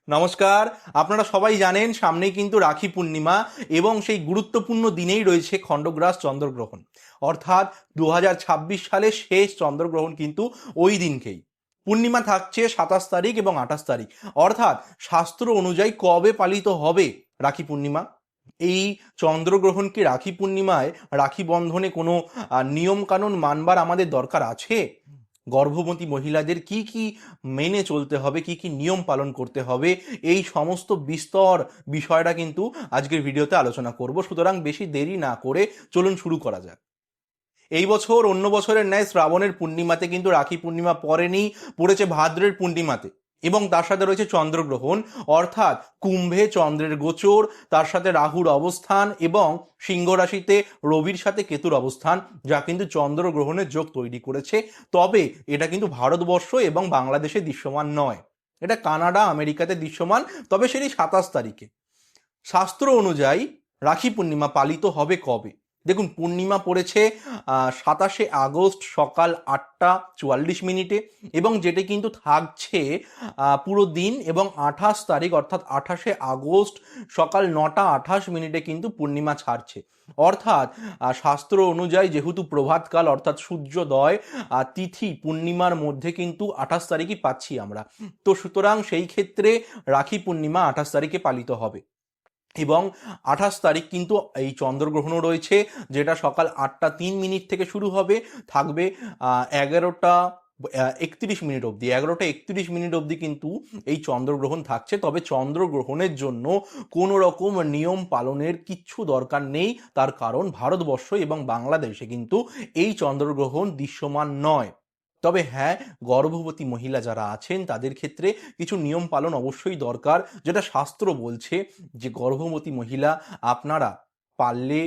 নমস্কার। আপনারা সবাই জানেন সামনেই কিন্তু রাখি পূর্ণিমা এবং সেই গুরুত্বপূর্ণ দিনেই রয়েছে খণ্ডগ্রাস চন্দ্রগ্রহণ, অর্থাৎ 2026 সালের শেষ চন্দ্রগ্রহণ কিন্তু ওই দিনকেই। পূর্ণিমা থাকছে 27 তারিখ এবং 28 তারিখ, অর্থাৎ শাস্ত্র অনুযায়ী কবে পালিত হবে রাখি পূর্ণিমা? এই চন্দ্রগ্রহণ কি রাখি পূর্ণিমায় রাখি বন্ধনে কোনো নিয়ম কানুন মানবার আমাদের দরকার আছে? গর্ভবতী মহিলাদের কি কি মেনে চলতে হবে, কি কি নিয়ম পালন করতে হবে, এই সমস্ত বিস্তর বিষয়টা কিন্তু আজকের ভিডিওতে আলোচনা করব। সুতরাং বেশি দেরি না করে চলুন শুরু করা যাক। এই বছর অন্য বছরের ন্যায় শ্রাবণের পূর্ণিমাতে কিন্তু রাখি পূর্ণিমা পড়েনি, পড়েছে ভাদ্রের পূর্ণিমাতে, এবং তার সাথে রয়েছে চন্দ্রগ্রহণ, অর্থাৎ কুম্ভে চন্দ্রের গোচর, তার সাথে রাহুর অবস্থান এবং সিংহ রাশিতে রবির সাথে কেতুর অবস্থান, যা কিন্তু চন্দ্রগ্রহণের যোগ তৈরি করেছে। তবে এটা কিন্তু ভারতবর্ষ এবং বাংলাদেশে দৃশ্যমান নয়, এটা কানাডা আমেরিকাতে দৃশ্যমান, তবে সেটি 27 তারিখে। শাস্ত্র অনুযায়ী রাখি পূর্ণিমা পালিত হবে কবে? দেখুন, পূর্ণিমা পড়েছে 27শে আগস্ট সকাল 8টা 44 মিনিটে, এবং যেটি কিন্তু থাকছে পুরো দিন, এবং 28 তারিখ অর্থাৎ 28শে আগস্ট সকাল 9টা 28 মিনিটে কিন্তু পূর্ণিমা ছাড়ছে। অর্থাৎ শাস্ত্র অনুযায়ী যেহেতু প্রভাতকাল অর্থাৎ সূর্যোদয় তিথি পূর্ণিমার মধ্যে কিন্তু 28 তারিখই পাচ্ছি আমরা, তো সুতরাং সেই ক্ষেত্রে রাখি পূর্ণিমা 28 তারিখে পালিত হবে। এবং 28 তারিখ কিন্তু এই চন্দ্রগ্রহণও রয়েছে, যেটা সকাল 8টা 3 মিনিট থেকে শুরু হবে, থাকবে 11টা 31 মিনিট অবধি। 11টা 31 মিনিট অবধি কিন্তু এই চন্দ্রগ্রহণ থাকছে। তবে চন্দ্রগ্রহণের জন্য কোনো রকম নিয়ম পালনের কিচ্ছু দরকার নেই, তার কারণ ভারতবর্ষ এবং বাংলাদেশে কিন্তু এই চন্দ্রগ্রহণ দৃশ্যমান নয়। তবে হ্যাঁ, গর্ভবতী মহিলা যারা আছেন তাদের ক্ষেত্রে কিছু নিয়ম পালন অবশ্যই দরকার, যেটা শাস্ত্র বলছে যে গর্ভবতী মহিলা আপনারা পারলে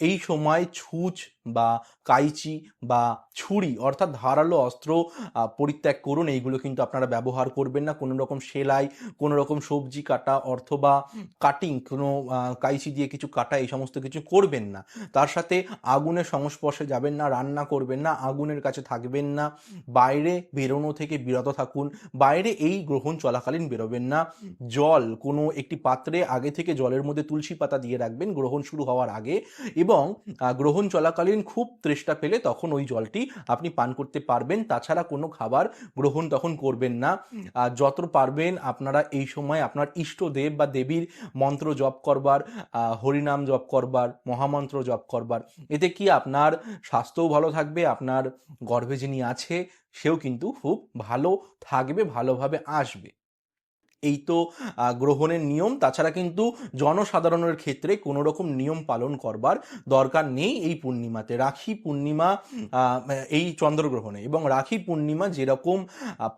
এই সময় ছুঁচ বা কাইচি বা ছুরি অর্থাৎ ধারালো অস্ত্র পরিত্যাগ করুন। এইগুলো কিন্তু আপনারা ব্যবহার করবেন না। কোনো রকম সেলাই, কোনো রকম সবজি কাটা অথবা কাটিং, কোনো কাইচি দিয়ে কিছু কাটা, এই সমস্ত কিছু করবেন না। তার সাথে আগুনের সংস্পর্শে যাবেন না, রান্না করবেন না, আগুনের কাছে থাকবেন না, বাইরে বেরোনো থেকে বিরত থাকুন, বাইরে এই গ্রহণ চলাকালীন বেরোবেন না। জল কোনো একটি পাত্রে আগে থেকে জলের মধ্যে তুলসী পাতা দিয়ে রাখবেন গ্রহণ শুরু হওয়ার আগে, এবং গ্রহণ চলাকালীন খুব তৃষ্ণা পেলে তখন ওই জলটি আপনি পান করতে পারবেন। তাছাড়া কোনো খাবার গ্রহণ তখন করবেন না। যত পারবেন আপনারা এই সময় আপনার ইষ্টদেব বা দেবীর মন্ত্র জপ করবার, হরিনাম জপ করবার, মহামন্ত্র জপ করবার। এতে কি আপনার স্বাস্থ্যও ভালো থাকবে, আপনার গর্ভে যিনি আছে সেও কিন্তু খুব ভালো থাকবে, ভালোভাবে আসবে। এই তো গ্রহণের নিয়ম। তাছাড়া কিন্তু জনসাধারণের ক্ষেত্রে কোনো রকম নিয়ম পালন করবার দরকার নেই এই পূর্ণিমাতে। রাখি পূর্ণিমা এই চন্দ্রগ্রহণে, এবং রাখি পূর্ণিমা যেরকম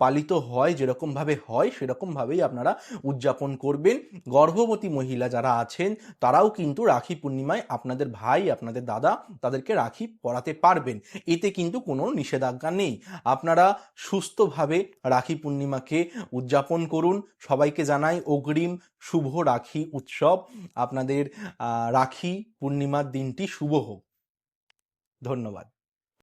পালিত হয়, যেরকমভাবে হয় সেরকমভাবেই আপনারা উদযাপন করবেন। গর্ভবতী মহিলা যারা আছেন তারাও কিন্তু রাখি পূর্ণিমায় আপনাদের ভাই, আপনাদের দাদা, তাদেরকে রাখি পরাতে পারবেন। এতে কিন্তু কোনো নিষেধাজ্ঞা নেই। আপনারা সুস্থভাবে রাখি পূর্ণিমাকে উদযাপন করুন। সবাইকে জানাই অগ্রিম শুভ রাখি উৎসব। আপনাদের রাখি পূর্ণিমার দিনটি শুভ হোক। ধন্যবাদ।